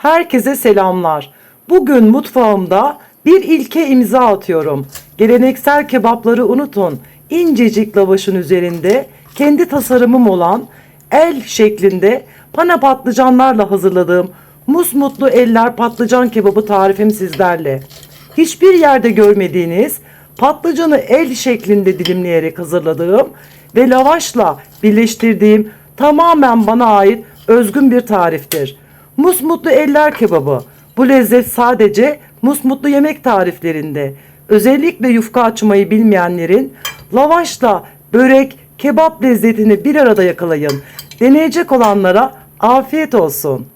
Herkese selamlar. Bugün mutfağımda bir ilke imza atıyorum. Geleneksel kebapları unutun. İncecik lavaşın üzerinde kendi tasarımım olan el şeklinde pana patlıcanlarla hazırladığım musmutlu eller patlıcan kebabı tarifim sizlerle. Hiçbir yerde görmediğiniz patlıcanı el şeklinde dilimleyerek hazırladığım ve lavaşla birleştirdiğim tamamen bana ait özgün bir tariftir. Musmutlu eller kebabı. Bu lezzet sadece musmutlu yemek tariflerinde. Özellikle yufka açmayı bilmeyenlerin lavaşla börek, kebap lezzetini bir arada yakalayın. Deneyecek olanlara afiyet olsun.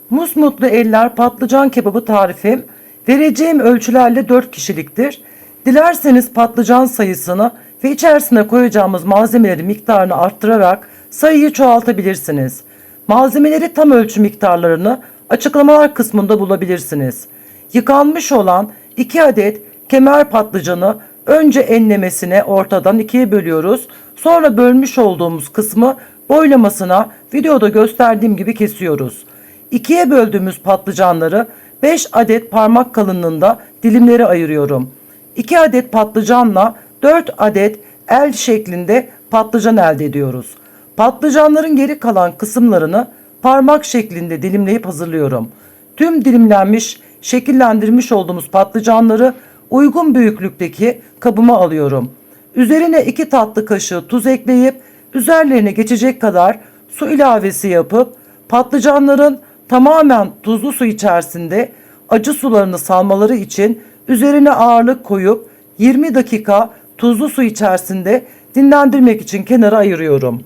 Musmutlu eller patlıcan kebabı tarifim vereceğim ölçülerle 4 kişiliktir. Dilerseniz patlıcan sayısını ve içerisine koyacağımız malzemeleri miktarını arttırarak sayıyı çoğaltabilirsiniz. Malzemeleri tam ölçü miktarlarını açıklamalar kısmında bulabilirsiniz. Yıkanmış olan 2 adet kemer patlıcanı önce enlemesine ortadan ikiye bölüyoruz. Sonra bölmüş olduğumuz kısmı boylamasına videoda gösterdiğim gibi kesiyoruz. İkiye böldüğümüz patlıcanları 5 adet parmak kalınlığında dilimlere ayırıyorum. 2 adet patlıcanla 4 adet el şeklinde patlıcan elde ediyoruz. Patlıcanların geri kalan kısımlarını parmak şeklinde dilimleyip hazırlıyorum. Tüm dilimlenmiş, şekillendirmiş olduğumuz patlıcanları uygun büyüklükteki kabıma alıyorum. Üzerine 2 tatlı kaşığı tuz ekleyip üzerlerine geçecek kadar su ilavesi yapıp patlıcanların tamamen tuzlu su içerisinde acı sularını salmaları için üzerine ağırlık koyup 20 dakika tuzlu su içerisinde dinlendirmek için kenara ayırıyorum.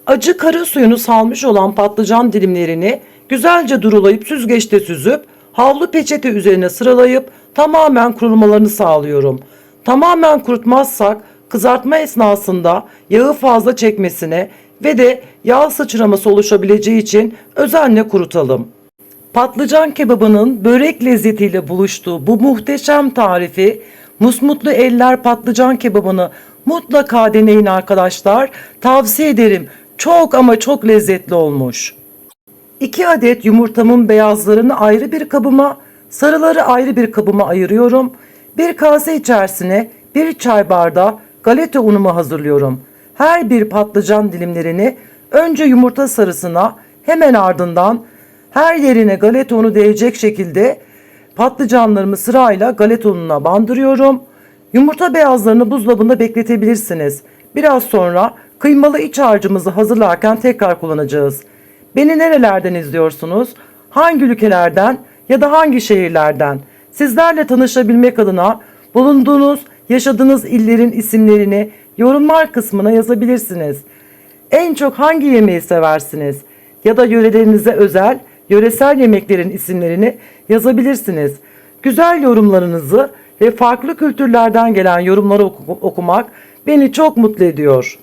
Acı kara suyunu salmış olan patlıcan dilimlerini güzelce durulayıp süzgeçte süzüp havlu peçete üzerine sıralayıp tamamen kurumalarını sağlıyorum. Tamamen kurutmazsak kızartma esnasında yağı fazla çekmesine ve de yağ sıçraması oluşabileceği için özenle kurutalım. Patlıcan kebabının börek lezzetiyle buluştuğu bu muhteşem tarifi musmutlu eller patlıcan kebabını mutlaka deneyin arkadaşlar. Tavsiye ederim. Çok ama çok lezzetli olmuş. 2 adet yumurtamın beyazlarını ayrı bir kabıma, sarıları ayrı bir kabıma ayırıyorum. Bir kase içerisine 1 çay bardağı galeta unumu hazırlıyorum. Her bir patlıcan dilimlerini önce yumurta sarısına, hemen ardından her yerine galeta unu değecek şekilde patlıcanlarımı sırayla galeta ununa bandırıyorum. Yumurta beyazlarını buzdolabında bekletebilirsiniz. Biraz sonra kıymalı iç harcımızı hazırlarken tekrar kullanacağız. Beni nerelerden izliyorsunuz? Hangi ülkelerden ya da hangi şehirlerden? Sizlerle tanışabilmek adına bulunduğunuz, yaşadığınız illerin isimlerini yorumlar kısmına yazabilirsiniz. En çok hangi yemeği seversiniz? Ya da yörelerinize özel, yöresel yemeklerin isimlerini yazabilirsiniz. Güzel yorumlarınızı ve farklı kültürlerden gelen yorumları okumak beni çok mutlu ediyor.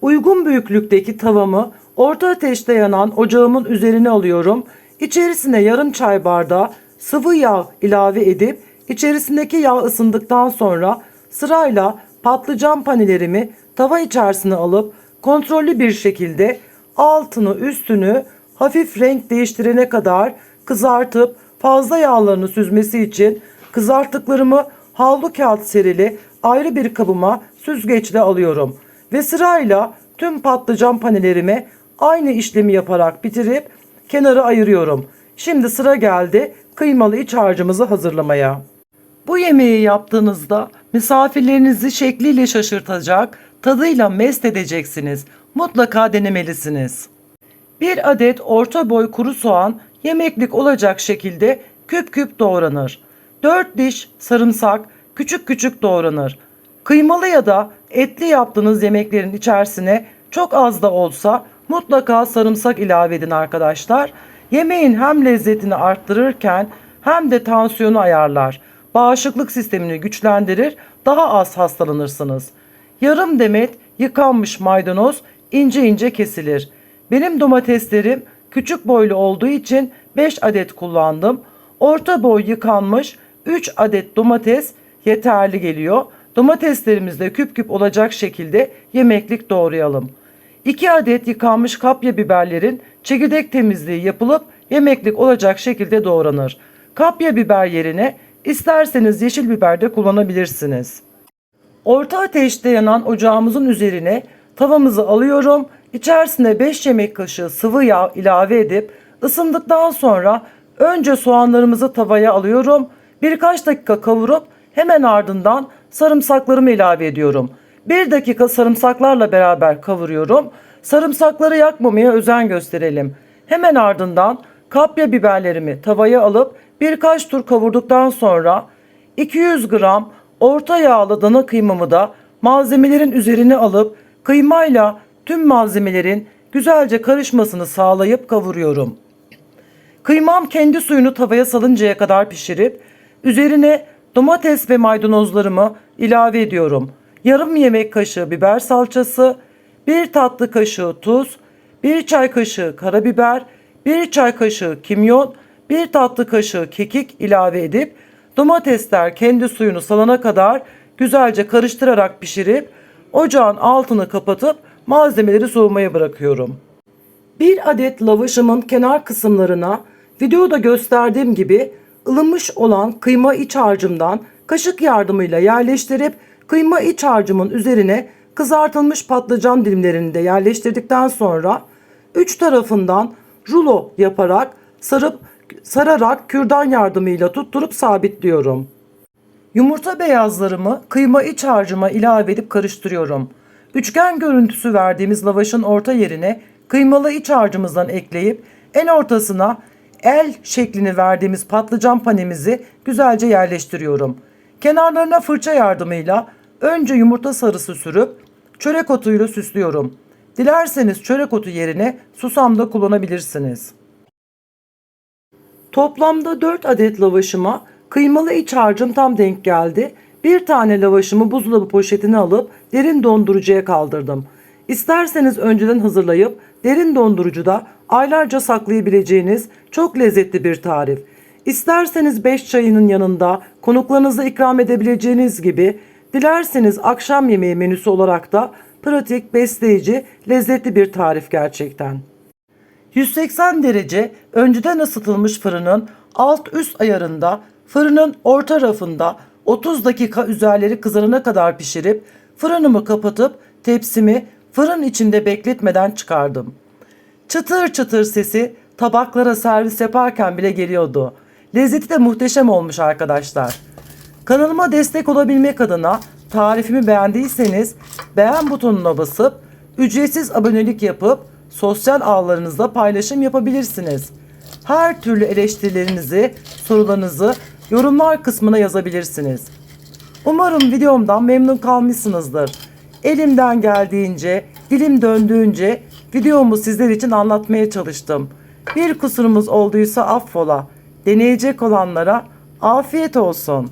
Uygun büyüklükteki tavamı orta ateşte yanan ocağımın üzerine alıyorum. İçerisine yarım çay bardağı sıvı yağ ilave edip içerisindeki yağ ısındıktan sonra sırayla patlıcan panelerimi tava içerisine alıp kontrollü bir şekilde altını üstünü hafif renk değiştirene kadar kızartıp fazla yağlarını süzmesi için kızarttıklarımı havlu kağıt serili ayrı bir kabıma süzgeçle alıyorum ve sırayla tüm patlıcan panelerime aynı işlemi yaparak bitirip kenara ayırıyorum. Şimdi sıra geldi kıymalı iç harcımızı hazırlamaya. Bu yemeği yaptığınızda misafirlerinizi şekliyle şaşırtacak, tadıyla mest edeceksiniz. Mutlaka denemelisiniz. 1 adet orta boy kuru soğan yemeklik olacak şekilde küp küp doğranır. 4 diş sarımsak küçük küçük doğranır. Kıymalı ya da etli yaptığınız yemeklerin içerisine çok az da olsa mutlaka sarımsak ilave edin arkadaşlar. Yemeğin hem lezzetini arttırırken hem de tansiyonu ayarlar. Bağışıklık sistemini güçlendirir, daha az hastalanırsınız. Yarım demet yıkanmış maydanoz ince ince kesilir. Benim domateslerim küçük boylu olduğu için 5 adet kullandım. Orta boy yıkanmış 3 adet domates yeterli geliyor. Domateslerimizi de küp küp olacak şekilde yemeklik doğrayalım. 2 adet yıkanmış kapya biberlerin çekirdek temizliği yapılıp yemeklik olacak şekilde doğranır. Kapya biber yerine isterseniz yeşil biber de kullanabilirsiniz. Orta ateşte yanan ocağımızın üzerine tavamızı alıyorum. İçerisine 5 yemek kaşığı sıvı yağ ilave edip ısındıktan sonra önce soğanlarımızı tavaya alıyorum. Birkaç dakika kavurup hemen ardından sarımsaklarımı ilave ediyorum. 1 dakika sarımsaklarla beraber kavuruyorum. Sarımsakları yakmamaya özen gösterelim. Hemen ardından kapya biberlerimi tavaya alıp birkaç tur kavurduktan sonra 200 gram orta yağlı dana kıymamı da malzemelerin üzerine alıp kıymayla tüm malzemelerin güzelce karışmasını sağlayıp kavuruyorum. Kıymam kendi suyunu tavaya salıncaya kadar pişirip üzerine domates ve maydanozlarımı ilave ediyorum. Yarım yemek kaşığı biber salçası, 1 tatlı kaşığı tuz, 1 çay kaşığı karabiber, 1 çay kaşığı kimyon, 1 tatlı kaşığı kekik ilave edip domatesler kendi suyunu salana kadar güzelce karıştırarak pişirip ocağın altını kapatıp malzemeleri soğumaya bırakıyorum. 1 adet lavaşımın kenar kısımlarına videoda gösterdiğim gibi ılımış olan kıyma iç harcımdan kaşık yardımıyla yerleştirip kıyma iç harcımın üzerine kızartılmış patlıcan dilimlerini de yerleştirdikten sonra 3 tarafından rulo yaparak sararak kürdan yardımıyla tutturup sabitliyorum. Yumurta beyazlarımı kıyma iç harcıma ilave edip karıştırıyorum. Üçgen görüntüsü verdiğimiz lavaşın orta yerine kıymalı iç harcımızdan ekleyip en ortasına el şeklini verdiğimiz patlıcan panemizi güzelce yerleştiriyorum. Kenarlarına fırça yardımıyla önce yumurta sarısı sürüp çörek otuyla süslüyorum. Dilerseniz çörek otu yerine susam da kullanabilirsiniz. Toplamda 4 adet lavaşıma kıymalı iç harcım tam denk geldi. Bir tane lavaşımı buzdolabı poşetine alıp derin dondurucuya kaldırdım. İsterseniz önceden hazırlayıp derin dondurucuda aylarca saklayabileceğiniz çok lezzetli bir tarif. İsterseniz 5 çayının yanında konuklarınıza ikram edebileceğiniz gibi, dilerseniz akşam yemeği menüsü olarak da pratik, besleyici, lezzetli bir tarif gerçekten. 180 derece önceden ısıtılmış fırının alt üst ayarında fırının orta rafında 30 dakika üzerleri kızarana kadar pişirip fırınımı kapatıp tepsimi fırın içinde bekletmeden çıkardım. Çıtır çıtır sesi tabaklara servis yaparken bile geliyordu. Lezzeti de muhteşem olmuş arkadaşlar. Kanalıma destek olabilmek adına tarifimi beğendiyseniz beğen butonuna basıp ücretsiz abonelik yapıp sosyal ağlarınızda paylaşım yapabilirsiniz. Her türlü eleştirilerinizi, sorularınızı yorumlar kısmına yazabilirsiniz. Umarım videomdan memnun kalmışsınızdır. Elimden geldiğince, dilim döndüğünce videomu sizler için anlatmaya çalıştım. Bir kusurumuz olduysa affola. Deneyecek olanlara afiyet olsun.